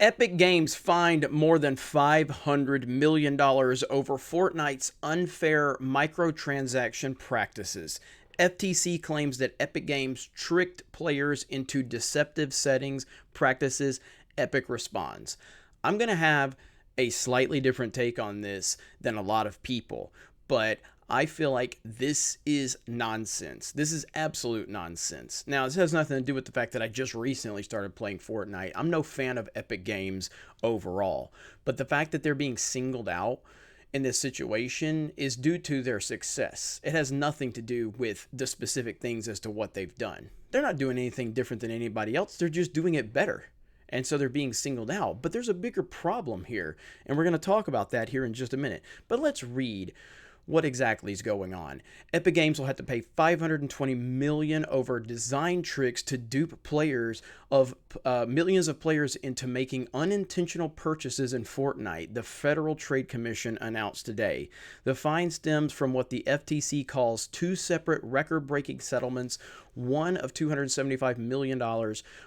Epic Games fined more than $500 million over Fortnite's unfair microtransaction practices. FTC claims that Epic Games tricked players into deceptive settings practices. Epic responds. I'm going to have a slightly different take on this than a lot of people, but I feel like this is nonsense. This is absolute nonsense. Now, this has nothing to do with the fact that I just recently started playing Fortnite. I'm no fan of Epic Games overall, but the fact that they're being singled out in this situation is due to their success. It has nothing to do with the specific things as to what they've done. They're not doing anything different than anybody else. They're just doing it better. And so they're being singled out. But there's a bigger problem here, and we're going to talk about that here in just a minute. But let's read what exactly is going on. Epic Games will have to pay $520 million over design tricks to dupe players of millions of players into making unintentional purchases in Fortnite, the Federal Trade Commission announced today. The fine stems from what the FTC calls two separate record-breaking settlements, one of $275 million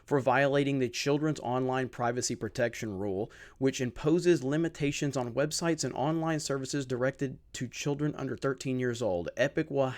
for violating the Children's Online Privacy Protection Rule, which imposes limitations on websites and online services directed to children under 13 years old. Epic will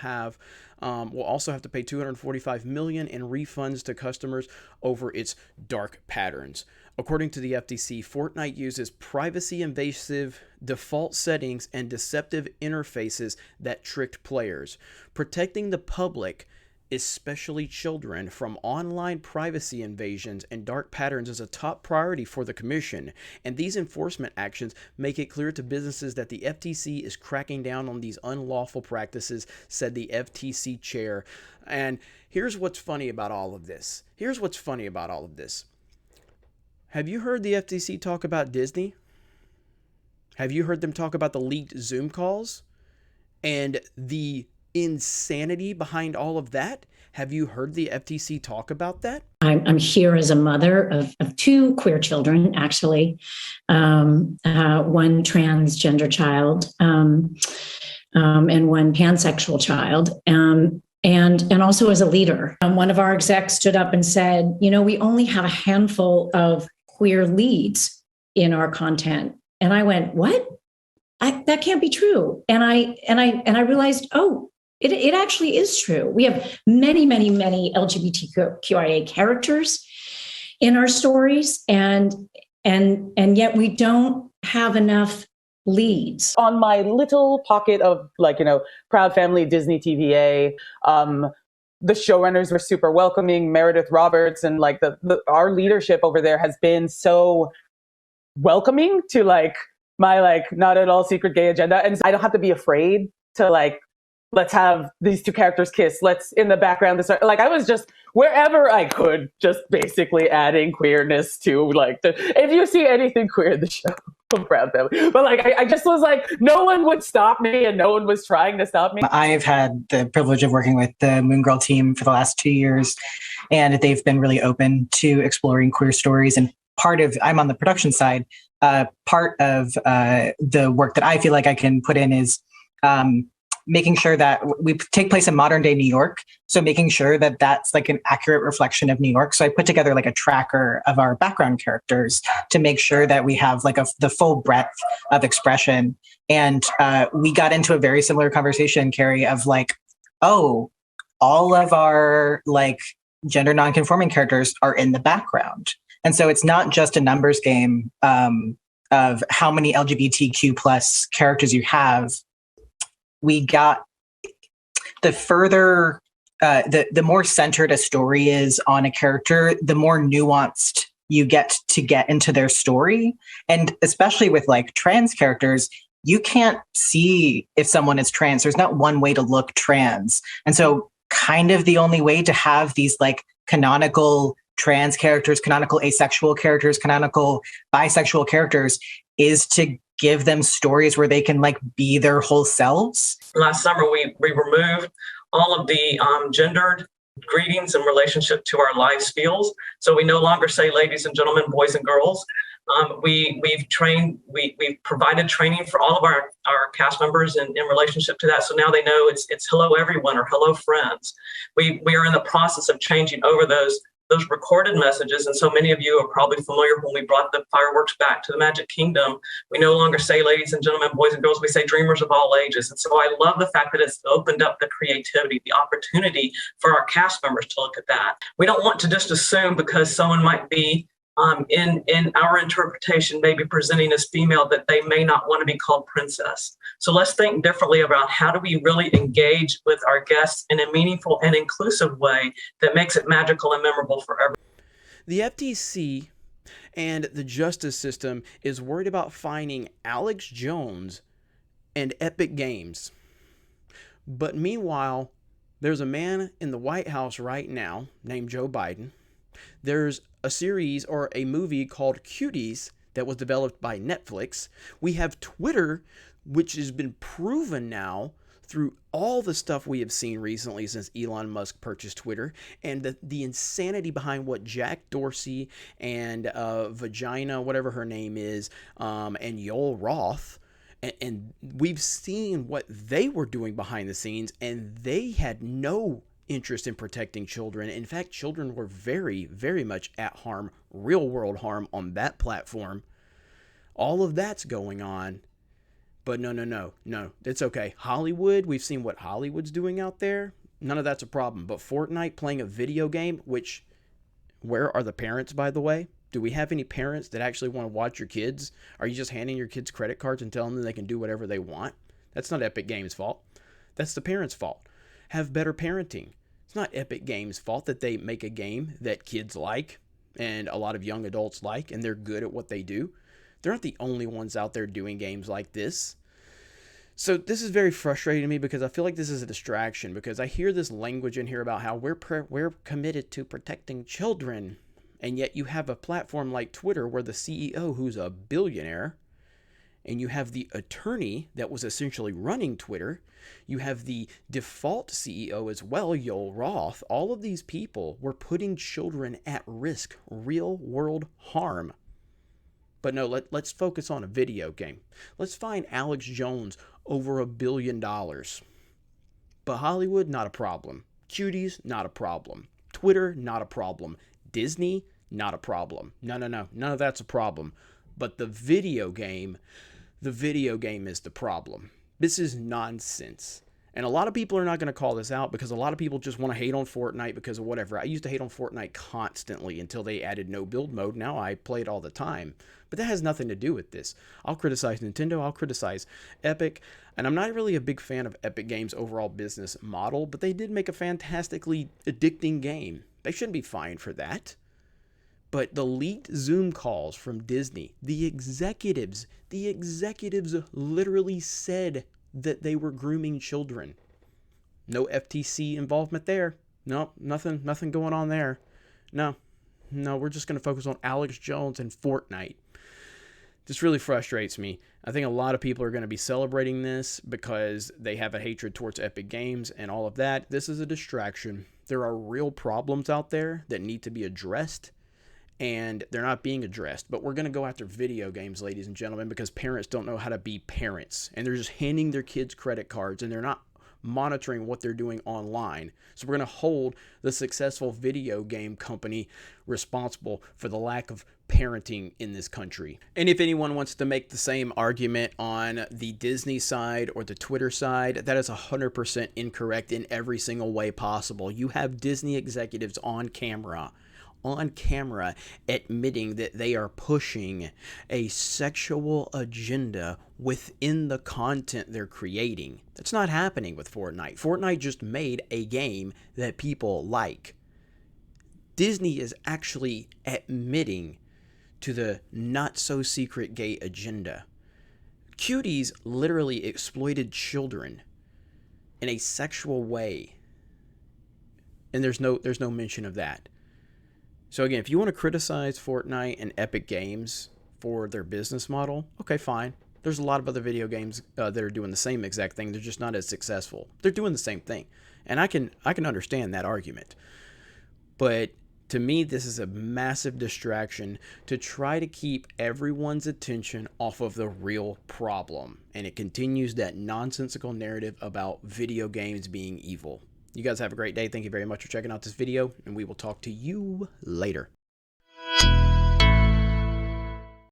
also have to pay $245 million in refunds to customers over its dark patterns. According to the FTC, Fortnite uses privacy-invasive default settings and deceptive interfaces that tricked players. Protecting the public, especially children, from online privacy invasions and dark patterns is a top priority for the Commission, and these enforcement actions make it clear to businesses that the FTC is cracking down on these unlawful practices, said the FTC chair. And here's what's funny about all of this. Have you heard the FTC talk about Disney? Have you heard them talk about the leaked Zoom calls and the insanity behind all of that? Have you heard the FTC talk about that? I'm here as a mother of two queer children, actually, one transgender child and one pansexual child, and also as a leader. One of our execs stood up and said, we only have a handful of queer leads in our content. And I went, what? That can't be true. And I realized, it actually is true. We have many, many, many LGBTQIA characters in our stories, and yet we don't have enough leads. On my little pocket of Proud Family Disney TVA, the showrunners were super welcoming. Meredith Roberts and our leadership over there has been so welcoming to my not at all secret gay agenda, and I don't have to be afraid to let's have these two characters kiss. Let's in the background. I was just wherever I could, just basically adding queerness to if you see anything queer in the show, I'm Proud Family. But I just was no one would stop me, and no one was trying to stop me. I've had the privilege of working with the Moon Girl team for the last 2 years, and they've been really open to exploring queer stories. And I'm on the production side. Part of the work that I feel like I can put in is making sure that we take place in modern day New York. So making sure that that's an accurate reflection of New York. So I put together a tracker of our background characters to make sure that we have the full breadth of expression. And we got into a very similar conversation, Carrie, of all of our gender nonconforming characters are in the background. And so it's not just a numbers game of how many LGBTQ plus characters you have. We got the further, the more centered a story is on a character, the more nuanced you get into their story. And especially with trans characters, you can't see if someone is trans. There's not one way to look trans. And so kind of the only way to have these canonical trans characters, canonical asexual characters, canonical bisexual characters is to give them stories where they can be their whole selves. Last summer, we removed all of the gendered greetings in relationship to our live spiels. So we no longer say ladies and gentlemen, boys and girls. We've provided training for all of our cast members in relationship to that. So now they know it's hello everyone or hello friends. We are in the process of changing over those those recorded messages. And so many of you are probably familiar when we brought the fireworks back to the Magic Kingdom. We no longer say ladies and gentlemen, boys and girls, we say dreamers of all ages. And so I love the fact that it's opened up the creativity, the opportunity for our cast members to look at that. We don't want to just assume because someone might be in our interpretation, maybe presenting as female, that they may not want to be called princess. So let's think differently about how do we really engage with our guests in a meaningful and inclusive way that makes it magical and memorable forever. The FTC and the justice system is worried about fining Alex Jones and Epic Games. But meanwhile, there's a man in the White House right now named Joe Biden. There's a series or a movie called Cuties that was developed by Netflix. We have Twitter, which has been proven now through all the stuff we have seen recently since Elon Musk purchased Twitter, and the insanity behind what Jack Dorsey and Vagina, whatever her name is, and Yoel Roth, and we've seen what they were doing behind the scenes, and they had no interest in protecting children. In fact, children were very, very much at harm, real world harm on that platform. All of that's going on. But no, it's okay. Hollywood, we've seen what Hollywood's doing out there. None of that's a problem. But Fortnite, playing a video game, which, where are the parents, by the way? Do we have any parents that actually want to watch your kids? Are you just handing your kids credit cards and telling them they can do whatever they want? That's not Epic Games' fault. That's the parents' fault. Have better parenting. It's not Epic Games' fault that they make a game that kids like and a lot of young adults like, and they're good at what they do. They're not the only ones out there doing games like this. So this is very frustrating to me because I feel like this is a distraction, because I hear this language in here about how we're committed to protecting children, and yet you have a platform like Twitter where the CEO, who's a billionaire, and you have the attorney that was essentially running Twitter, you have the default CEO as well, Yoel Roth. All of these people were putting children at risk, real world harm. But no, let's focus on a video game. Let's find Alex Jones over $1 billion. But Hollywood, not a problem. Cuties, not a problem. Twitter, not a problem. Disney, not a problem. No, none of that's a problem. But the video game is the problem. This is nonsense. And a lot of people are not going to call this out because a lot of people just want to hate on Fortnite because of whatever. I used to hate on Fortnite constantly until they added no build mode. Now I play it all the time. But that has nothing to do with this. I'll criticize Nintendo. I'll criticize Epic. And I'm not really a big fan of Epic Games' overall business model, but they did make a fantastically addicting game. They shouldn't be fined for that. But the leaked Zoom calls from Disney, the executives literally said that they were grooming children. No FTC involvement there. No, nothing going on there. No, we're just going to focus on Alex Jones and Fortnite. This really frustrates me. I think a lot of people are going to be celebrating this because they have a hatred towards Epic Games and all of that. This is a distraction. There are real problems out there that need to be addressed, and they're not being addressed. But we're going to go after video games, ladies and gentlemen, because parents don't know how to be parents, and they're just handing their kids credit cards, and they're not monitoring what they're doing online. So we're going to hold the successful video game company responsible for the lack of parenting in this country. And if anyone wants to make the same argument on the Disney side or the Twitter side, that is 100% incorrect in every single way possible. You have Disney executives on camera admitting that they are pushing a sexual agenda within the content they're creating. That's not happening with Fortnite. Fortnite just made a game that people like. Disney is actually admitting to the not-so-secret gay agenda. Cuties literally exploited children in a sexual way, and there's no mention of that. So again, if you want to criticize Fortnite and Epic Games for their business model, okay, fine. There's a lot of other video games that are doing the same exact thing. They're just not as successful. They're doing the same thing, and I can understand that argument. But to me, this is a massive distraction to try to keep everyone's attention off of the real problem, and it continues that nonsensical narrative about video games being evil. You guys have a great day. Thank you very much for checking out this video, and we will talk to you later.